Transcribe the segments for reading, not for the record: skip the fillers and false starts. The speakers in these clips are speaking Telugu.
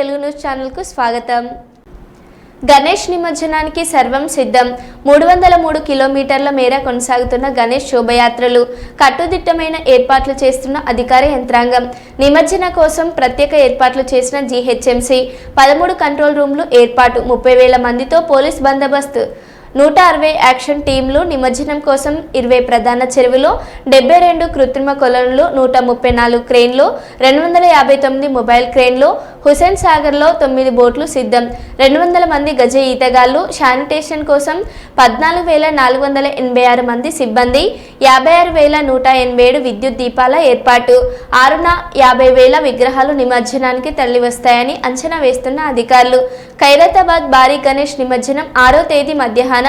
తెలుగు న్యూస్ ఛానల్కు స్వాగతం. గణేష్ నిమజ్జనానికి సర్వం సిద్ధం. 303 కిలోమీటర్ల మేర కొనసాగుతున్న గణేష్ శోభయాత్రలు కట్టుదిట్టమైన ఏర్పాట్లు చేస్తున్న అధికార యంత్రాంగం. నిమజ్జన కోసం ప్రత్యేక ఏర్పాట్లు చేసిన జీహెచ్ఎంసీ 13 కంట్రోల్ రూమ్లు ఏర్పాటు, 30,000 మందితో పోలీస్ బందోబస్తు, 160 యాక్షన్ టీంలు. నిమజ్జనం కోసం 20 ప్రధాన చెరువులు, 72 కృత్రిమ కొలనులు, 134 క్రేన్లు, 259 మొబైల్ క్రేన్లు, హుసేన్ సాగర్లో 9 బోట్లు సిద్ధం, 200 మంది గజ ఈతగాళ్లు, శానిటేషన్ కోసం 14,486 మంది సిబ్బంది, 56,187 విద్యుత్ దీపాల ఏర్పాటు. 650,000 విగ్రహాలు నిమజ్జనానికి తరలివస్తాయని అంచనా వేస్తున్న అధికారులు. ఖైరతాబాద్ భారీ గణేష్ నిమజ్జనం 6వ తేదీ మధ్యాహ్నం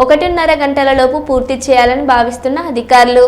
1:30 గంటలలోపు పూర్తి చేయాలని భావిస్తున్న అధికారులు.